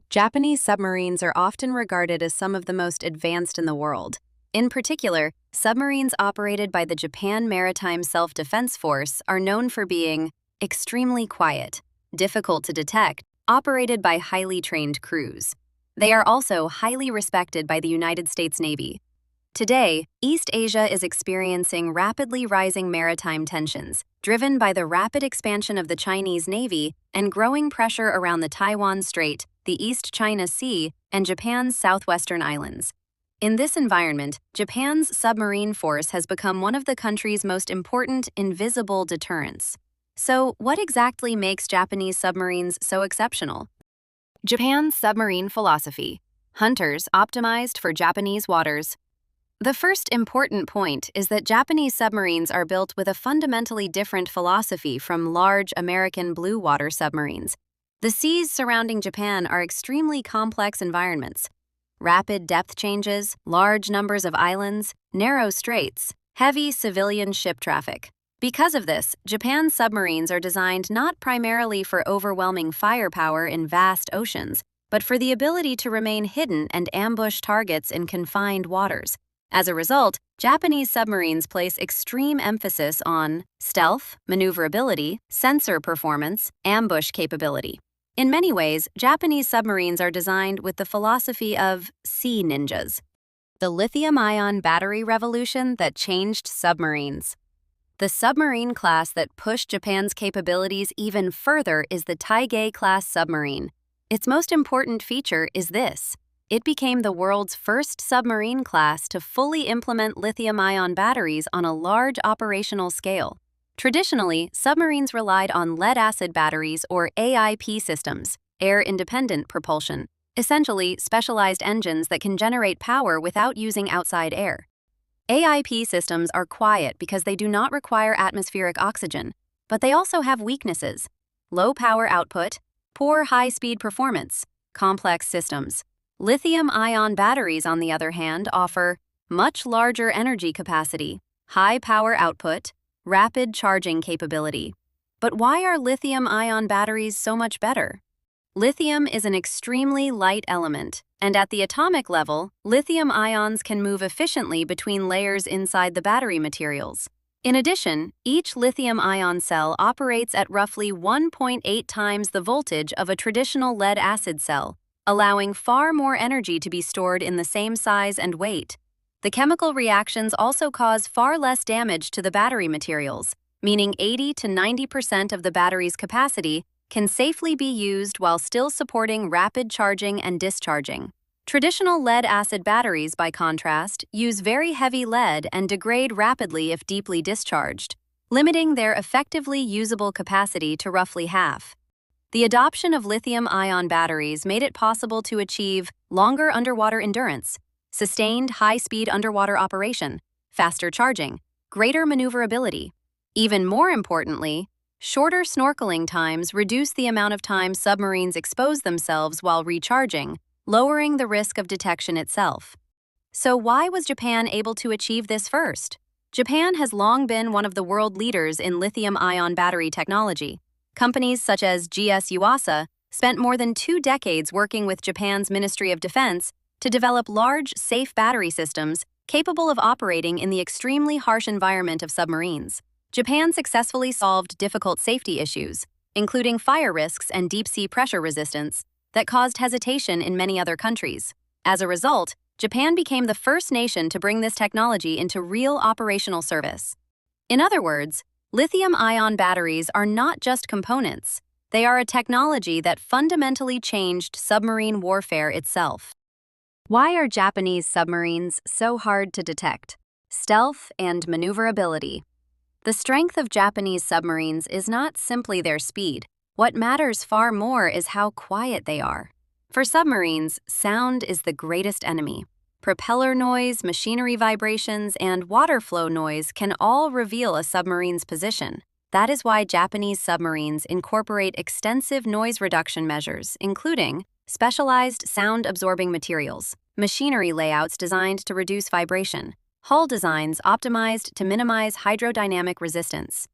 Japanese submarines are often regarded as some of the most advanced in the world. In particular, submarines operated by the Japan Maritime Self-Defense Force are known for being extremely quiet, difficult to detect, operated by highly trained crews. They are also highly respected by the United States Navy. Today, East Asia is experiencing rapidly rising maritime tensions, driven by the rapid expansion of the Chinese Navy and growing pressure around the Taiwan Strait, the East China Sea, and Japan's southwestern islands. In this environment, Japan's submarine force has become one of the country's most important invisible deterrents. So, what exactly makes Japanese submarines so exceptional? Japan's submarine philosophy. Hunters optimized for Japanese waters. The first important point is that Japanese submarines are built with a fundamentally different philosophy from large American blue water submarines. The seas surrounding Japan are extremely complex environments. Rapid depth changes, large numbers of islands, narrow straits, heavy civilian ship traffic. Because of this, Japan's submarines are designed not primarily for overwhelming firepower in vast oceans, but for the ability to remain hidden and ambush targets in confined waters. As a result, Japanese submarines place extreme emphasis on stealth, maneuverability, sensor performance, ambush capability. In many ways, Japanese submarines are designed with the philosophy of sea ninjas. The lithium-ion battery revolution that changed submarines. The submarine class that pushed Japan's capabilities even further is the Taige-class submarine. Its most important feature is this. It became the world's first submarine class to fully implement lithium-ion batteries on a large operational scale. Traditionally, submarines relied on lead-acid batteries or AIP systems, air-independent propulsion, essentially specialized engines that can generate power without using outside air. AIP systems are quiet because they do not require atmospheric oxygen, but they also have weaknesses: low power output, poor high-speed performance, complex systems. Lithium-ion batteries, on the other hand, offer much larger energy capacity, high power output, rapid charging capability. But why are lithium-ion batteries so much better? Lithium is an extremely light element, and at the atomic level, lithium ions can move efficiently between layers inside the battery materials. In addition, each lithium-ion cell operates at roughly 1.8 times the voltage of a traditional lead-acid cell, allowing far more energy to be stored in the same size and weight. The chemical reactions also cause far less damage to the battery materials, meaning 80 to 90% of the battery's capacity can safely be used while still supporting rapid charging and discharging. Traditional lead-acid batteries, by contrast, use very heavy lead and degrade rapidly if deeply discharged, limiting their effectively usable capacity to roughly half. The adoption of lithium-ion batteries made it possible to achieve longer underwater endurance, sustained high-speed underwater operation, faster charging, greater maneuverability. Even more importantly, shorter snorkeling times reduce the amount of time submarines expose themselves while recharging, lowering the risk of detection itself. So why was Japan able to achieve this first? Japan has long been one of the world leaders in lithium-ion battery technology. Companies such as GS Yuasa spent more than 2 decades working with Japan's Ministry of Defense to develop large, safe battery systems capable of operating in the extremely harsh environment of submarines. Japan successfully solved difficult safety issues, including fire risks and deep-sea pressure resistance, that caused hesitation in many other countries. As a result, Japan became the first nation to bring this technology into real operational service. In other words, lithium-ion batteries are not just components. They are a technology that fundamentally changed submarine warfare itself. Why are Japanese submarines so hard to detect? Stealth and maneuverability. The strength of Japanese submarines is not simply their speed. What matters far more is how quiet they are. For submarines, sound is the greatest enemy. Propeller noise, machinery vibrations, and water flow noise can all reveal a submarine's position. That is why Japanese submarines incorporate extensive noise reduction measures, including specialized sound-absorbing materials, machinery layouts designed to reduce vibration, hull designs optimized to minimize hydrodynamic resistance.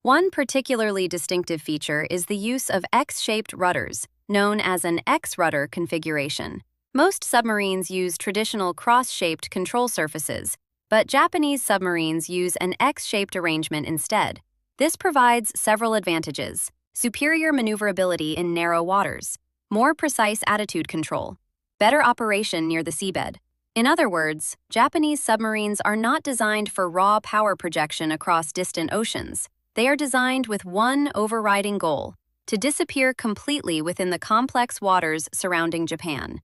One particularly distinctive feature is the use of X-shaped rudders, known as an X-rudder configuration. Most submarines use traditional cross-shaped control surfaces, but Japanese submarines use an X-shaped arrangement instead. This provides several advantages: superior maneuverability in narrow waters, more precise attitude control, better operation near the seabed. In other words, Japanese submarines are not designed for raw power projection across distant oceans. They are designed with one overriding goal: to disappear completely within the complex waters surrounding Japan.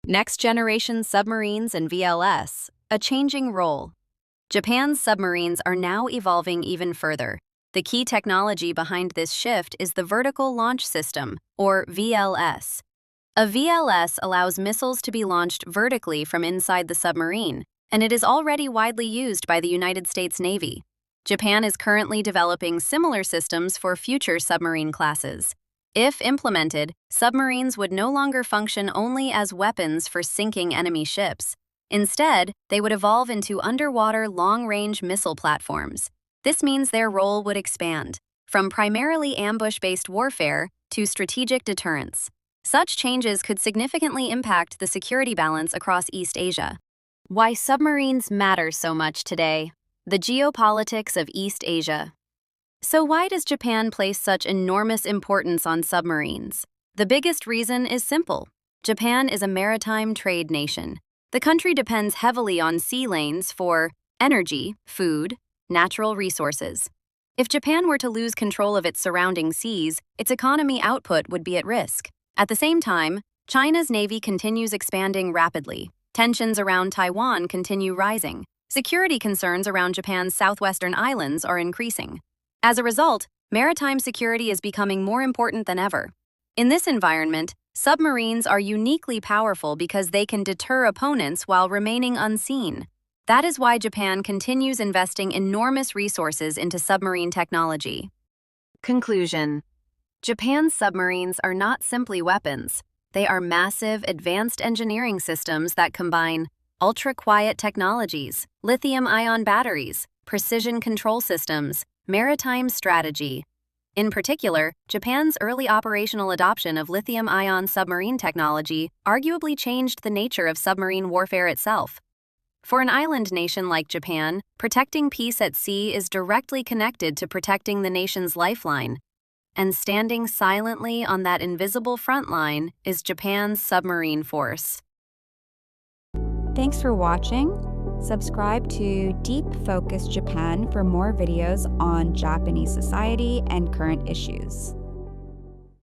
Next-generation submarines and VLS, a changing role. Japan's submarines are now evolving even further. The key technology behind this shift is the Vertical Launch System, or VLS. A VLS allows missiles to be launched vertically from inside the submarine, and it is already widely used by the United States Navy. Japan is currently developing similar systems for future submarine classes. If implemented, submarines would no longer function only as weapons for sinking enemy ships. Instead, they would evolve into underwater long-range missile platforms. This means their role would expand, from primarily ambush-based warfare to strategic deterrence. Such changes could significantly impact the security balance across East Asia. Why submarines matter so much today. The geopolitics of East Asia. So why does Japan place such enormous importance on submarines? The biggest reason is simple. Japan is a maritime trade nation. The country depends heavily on sea lanes for energy, food, natural resources. If Japan were to lose control of its surrounding seas, its economy output would be at risk. At the same time, China's navy continues expanding rapidly. Tensions around Taiwan continue rising. Security concerns around Japan's southwestern islands are increasing. As a result, maritime security is becoming more important than ever. In this environment, submarines are uniquely powerful because they can deter opponents while remaining unseen. That is why Japan continues investing enormous resources into submarine technology. Conclusion: Japan's submarines are not simply weapons. They are massive, advanced engineering systems that combine ultra-quiet technologies, lithium-ion batteries, precision control systems, maritime strategy. In particular, Japan's early operational adoption of lithium-ion submarine technology arguably changed the nature of submarine warfare itself. For an island nation like Japan, protecting peace at sea is directly connected to protecting the nation's lifeline. And standing silently on that invisible front line is Japan's submarine force. Thanks for watching. Subscribe to Deep Focus Japan for more videos on Japanese society and current issues.